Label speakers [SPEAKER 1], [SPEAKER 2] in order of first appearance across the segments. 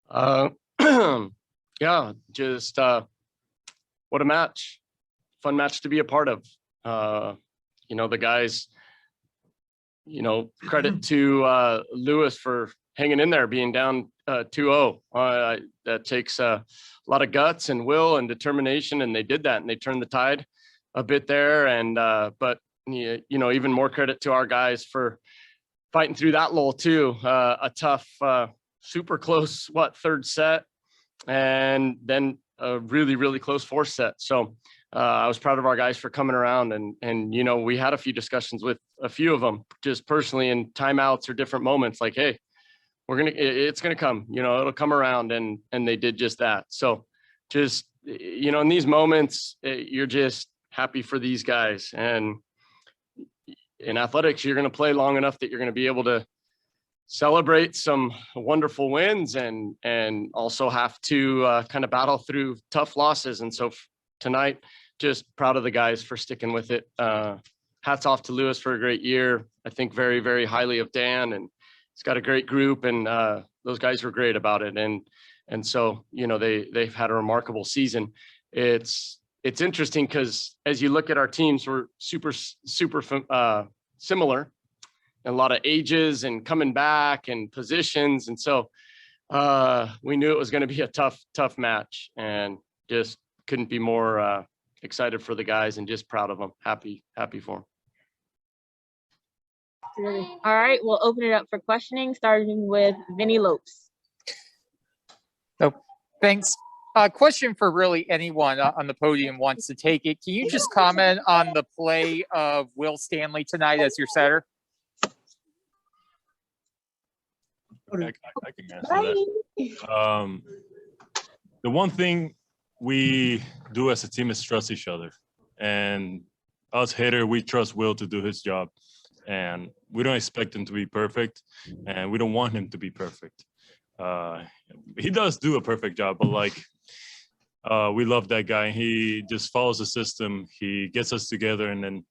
[SPEAKER 1] Uh, yeah, just what a match. Fun match to be a part of. The guys, credit to Lewis for hanging in there, being down 2-0. That takes a lot of guts and will and determination, and they did that, and they turned the tide a bit there. And but even more credit to our guys for fighting through that lull too. A tough, super close third set, and then a really, really close fourth set. So I was proud of our guys for coming around, and we had a few discussions with a few of them just personally in timeouts or different moments, like, hey, it's gonna come, it'll come around, and they did just that. So just, in these moments, you're just happy for these guys. And in athletics, you're going to play long enough that you're going to be able to celebrate some wonderful wins and also have to kind of battle through tough losses. And so tonight, just proud of the guys for sticking with it. Hats off to Lewis for a great year. I think very, very highly of Dan, and he's got a great group, and those guys were great about it. And so, they've had a remarkable season. It's interesting because as you look at our teams, we're super similar, and a lot of ages and coming back and positions. And so we knew it was going to be a tough match, and just couldn't be more excited for the guys and just proud of them. Happy for them.
[SPEAKER 2] All right, we'll open it up for questioning, starting with Vinny Lopes.
[SPEAKER 3] Oh, thanks. Question for really anyone on the podium wants to take it. Can you just comment on the play of Will Stanley tonight as your setter?
[SPEAKER 4] I can answer that. The one thing we do as a team is trust each other. And us hitter, we trust Will to do his job. And we don't expect him to be perfect, and we don't want him to be perfect. He does do a perfect job, but we love that guy. He just follows the system. He gets us together, and then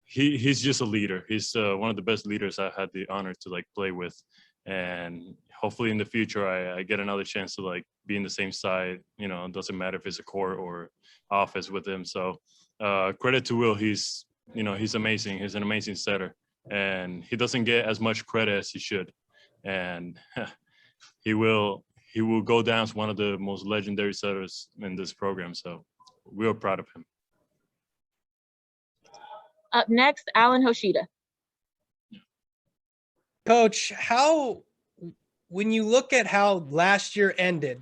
[SPEAKER 4] he's just a leader. He's one of the best leaders I had the honor to play with. And hopefully in the future, I get another chance to be in the same side. It doesn't matter if it's a court or office with him. So credit to Will. He's amazing. He's an amazing setter, and he doesn't get as much credit as he should. And he will go down as one of the most legendary setters in this program. So we are proud of him.
[SPEAKER 2] Up next, Alan Hoshida.
[SPEAKER 5] Coach, when you look at how last year ended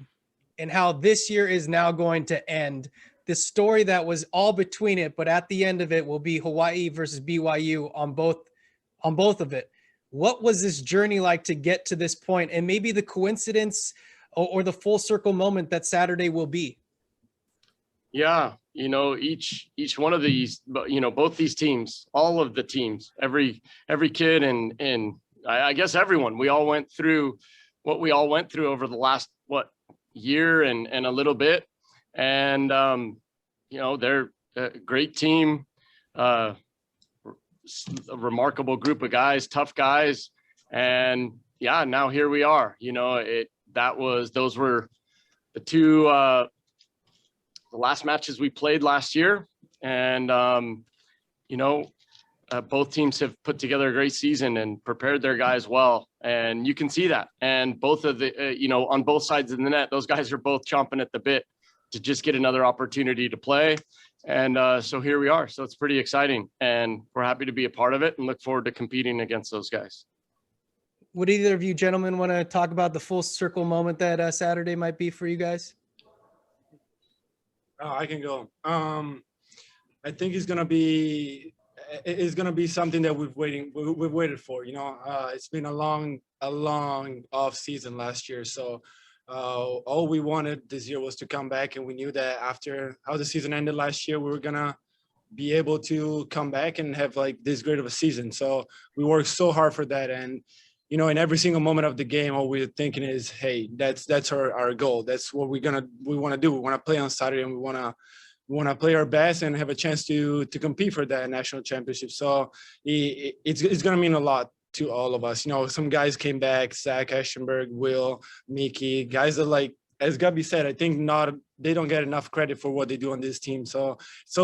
[SPEAKER 5] and how this year is now going to end, the story that was all between it, but at the end of it will be Hawaii versus BYU on both of it. What was this journey like to get to this point, and maybe the coincidence or the full circle moment that Saturday will be?
[SPEAKER 1] Yeah, each one of these, both these teams, all of the teams, every kid and I guess everyone, we all went through what we all went through over the last year and a little bit. And they're a great team, a remarkable group of guys, tough guys. And yeah, now here we are. Those were the two the last matches we played last year. And both teams have put together a great season and prepared their guys well, and you can see that. And both of the on both sides of the net, those guys are both chomping at the bit to just get another opportunity to play. And so here we are. So it's pretty exciting, and we're happy to be a part of it and look forward to competing against those guys.
[SPEAKER 5] Would either of you gentlemen want to talk about the full circle moment that Saturday might be for you guys?
[SPEAKER 6] I can go. I think it's gonna be something that we've waited for. It's been a long off season last year, so all we wanted this year was to come back, and we knew that after how the season ended last year, we were gonna be able to come back and have this great of a season. So we worked so hard for that, and in every single moment of the game, all we're thinking is, hey, that's our goal. That's what we want to do. We want to play on Saturday, and we want to play our best and have a chance to compete for that national championship. So it's going to mean a lot to all of us. You know, some guys came back, Zach Eschenberg, Will, Mickey, guys that like, as Gabi said, I think they don't get enough credit for what they do on this team. So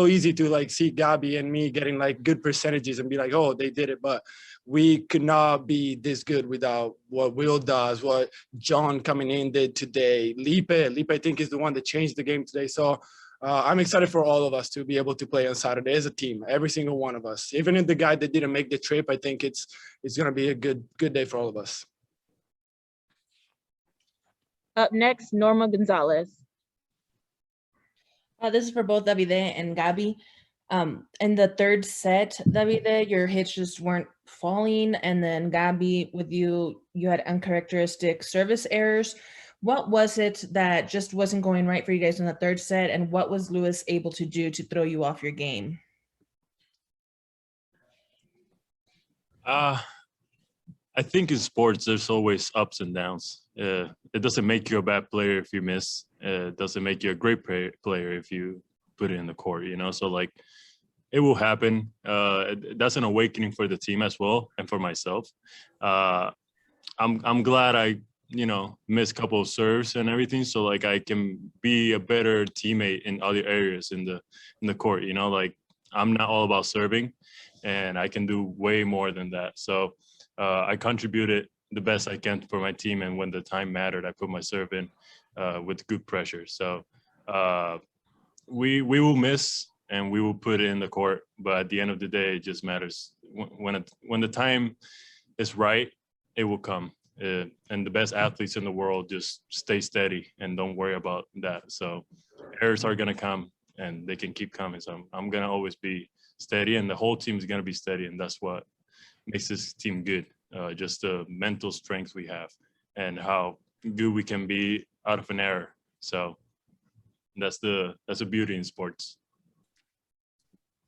[SPEAKER 6] easy to like see Gabi and me getting like good percentages and be like, oh, they did it. But we could not be this good without what Will does, what John coming in did today. Lipe, I think, is the one that changed the game today. So I'm excited for all of us to be able to play on Saturday as a team, every single one of us. Even if the guy that didn't make the trip, I think it's going to be a good day for all of us.
[SPEAKER 2] Up next, Norma Gonzalez.
[SPEAKER 7] This is for both Davide and Gabi. In the third set, Davide, your hits just weren't falling. And then Gabi, with you had uncharacteristic service errors. What was it that just wasn't going right for you guys in the third set? And what was Lewis able to do to throw you off your game?
[SPEAKER 4] I think in sports, there's always ups and downs. It doesn't make you a bad player if you miss. It doesn't make you a great player if you put it in the court, you know? So, like, it will happen. That's an awakening for the team as well and for myself. I'm glad I, you know, missed a couple of serves and everything, so, like, I can be a better teammate in other areas in the court, you know? Like, I'm not all about serving, and I can do way more than that. So, I contributed the best I can for my team, and when the time mattered, I put my serve in with good pressure. So we will miss and we will put it in the court, but at the end of the day, it just matters when the time is right, it will come. And the best athletes in the world just stay steady and don't worry about that. So errors are gonna come and they can keep coming. So I'm gonna always be steady, and the whole team is gonna be steady, and that's what makes this team good. Just the mental strength we have and how good we can be out of an error. So that's the beauty in sports.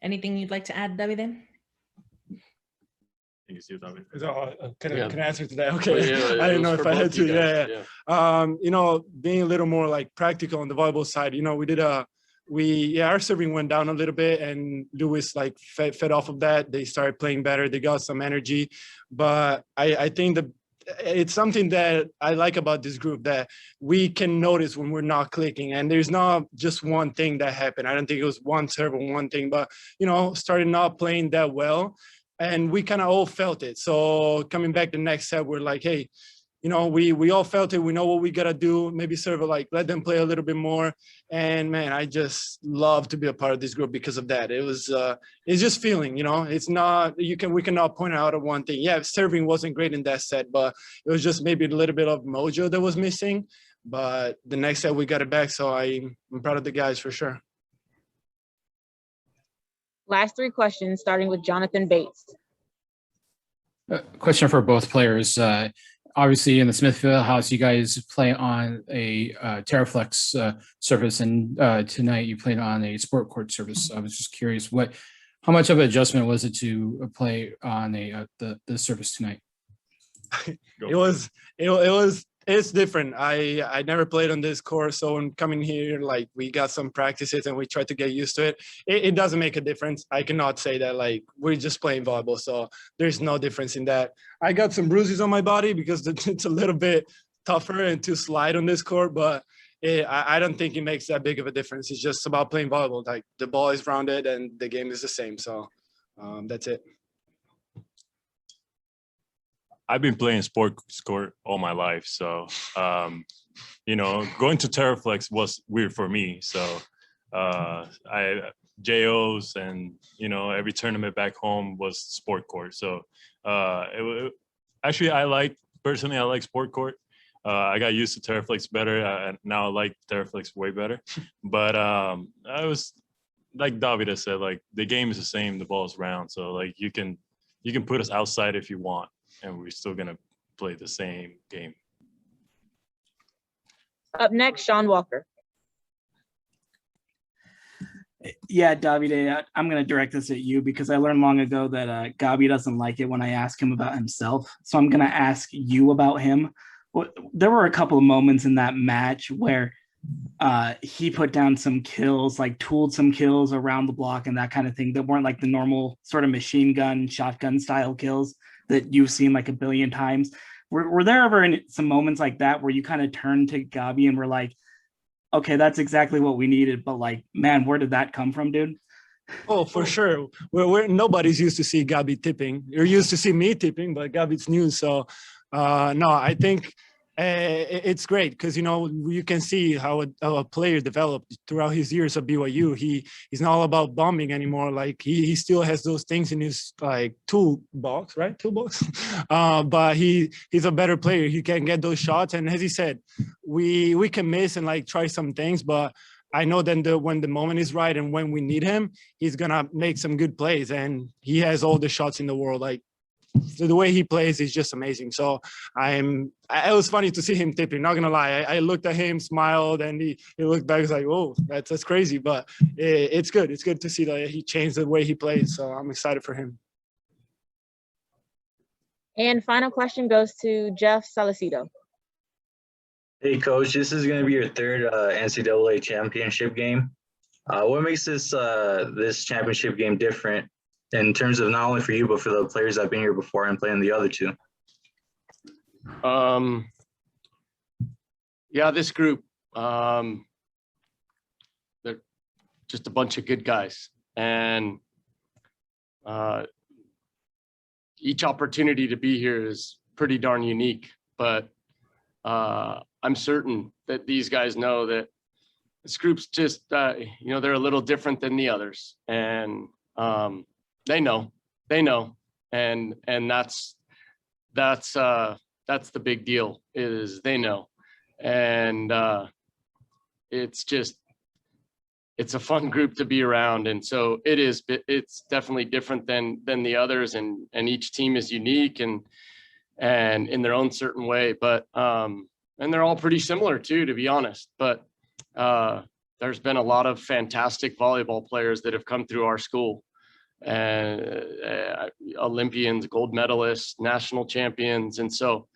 [SPEAKER 7] Anything you'd like to add, Davide?
[SPEAKER 4] Thank you, Steve.
[SPEAKER 6] Can I answer to that? Okay.
[SPEAKER 1] Yeah,
[SPEAKER 6] I didn't know if I had to.
[SPEAKER 1] Yeah.
[SPEAKER 6] You know, being a little more like practical on the volleyball side, you know, our serving went down a little bit, and Lewis like fed off of that. They started playing better. They got some energy, but I think it's something that I like about this group, that we can notice when we're not clicking, and there's not just one thing that happened. I don't think it was one serve or one thing, but, you know, started not playing that well, and we kind of all felt it. So coming back the next set, we're like, hey, you know, we all felt it. We know what we got to do. Maybe serve it, like, let them play a little bit more. And, man, I just love to be a part of this group because of that. It's just feeling, you know. It's not, we cannot point out of one thing. Yeah, serving wasn't great in that set, but it was just maybe a little bit of mojo that was missing. But the next set, we got it back. So I'm proud of the guys for sure.
[SPEAKER 2] Last three questions, starting with Jonathan Bates.
[SPEAKER 8] Question for both players. Obviously, in the Smithfield house, you guys play on a Terraflex surface, and tonight you played on a sport court surface. So I was just curious, how much of an adjustment was it to play on the surface tonight?
[SPEAKER 6] It's different. I never played on this course, so when coming here, like, we got some practices and we tried to get used to it. It doesn't make a difference. I cannot say that, like, we're just playing volleyball, so there's no difference in that. I got some bruises on my body because it's a little bit tougher and to slide on this court, but I don't think it makes that big of a difference. It's just about playing volleyball. Like, the ball is rounded and the game is the same, so that's it.
[SPEAKER 4] I've been playing sports court all my life, so you know, going to Terraflex was weird for me. So JOs and, you know, every tournament back home was sport court. So actually, I like sport court. I got used to Terraflex better, and now I like Terraflex way better. But I was, like Davide said, like, the game is the same, the ball is round, so, like, you can put us outside if you want, and we're still gonna play the same game.
[SPEAKER 2] Up next, Sean Walker.
[SPEAKER 9] Yeah, Davide, I'm going to direct this at you because I learned long ago that Gabi doesn't like it when I ask him about himself. So I'm going to ask you about him. There were a couple of moments in that match where he put down some kills, like tooled some kills around the block and that kind of thing that weren't like the normal sort of machine gun, shotgun style kills that you've seen like a billion times. Were there ever some moments like that where you kind of turned to Gabi and were like, okay, that's exactly what we needed, but like, man, where did that come from, dude?
[SPEAKER 6] Oh, for sure. Nobody's used to see Gabi tipping. You're used to see me tipping, but Gabi's new. So, no, I think it's great because, you know, you can see how a player developed throughout his years at BYU. He's not all about bombing anymore. Like he still has those things in his like toolbox, right? Toolbox. But he's a better player. He can get those shots. And as he said, we can miss and like try some things, but I know then when the moment is right and when we need him, he's gonna make some good plays, and he has all the shots in the world. Like the way he plays is just amazing. So it was funny to see him tipping. Not gonna lie, I looked at him, smiled, and he looked back. He's like, "Oh, that's crazy," but it's good. It's good to see that he changed the way he plays. So I'm excited for him.
[SPEAKER 2] And final question goes to Jeff Salicido.
[SPEAKER 10] Hey, Coach, this is going to be your third NCAA championship game. What makes this championship game different in terms of not only for you, but for the players that have been here before and playing the other two?
[SPEAKER 1] Yeah, this group, they're just a bunch of good guys. And each opportunity to be here is pretty darn unique. But I'm certain that these guys know that this group's just, you know, they're a little different than the others, and they know, and that's the big deal, is they know, and it's a fun group to be around, and so it's definitely different than the others, and each team is unique and in their own certain way, but and they're all pretty similar too, to be honest. But there's been a lot of fantastic volleyball players that have come through our school, and Olympians, gold medalists, national champions, and so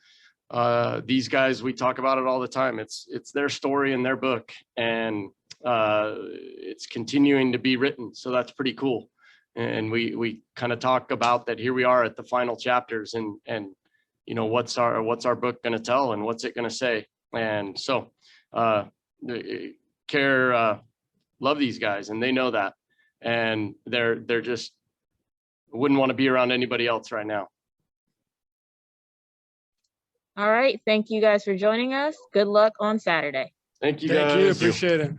[SPEAKER 1] these guys, we talk about it all the time. It's their story in their book, and it's continuing to be written. So that's pretty cool. And we kind of talk about that. Here we are at the final chapters, and you know, what's our book going to tell, and what's it going to say? And so love these guys, and they know that, and they're just wouldn't want to be around anybody else right now.
[SPEAKER 2] All right. Thank you guys for joining us. Good luck on Saturday.
[SPEAKER 1] Thank you guys.
[SPEAKER 6] Thank you. Appreciate it.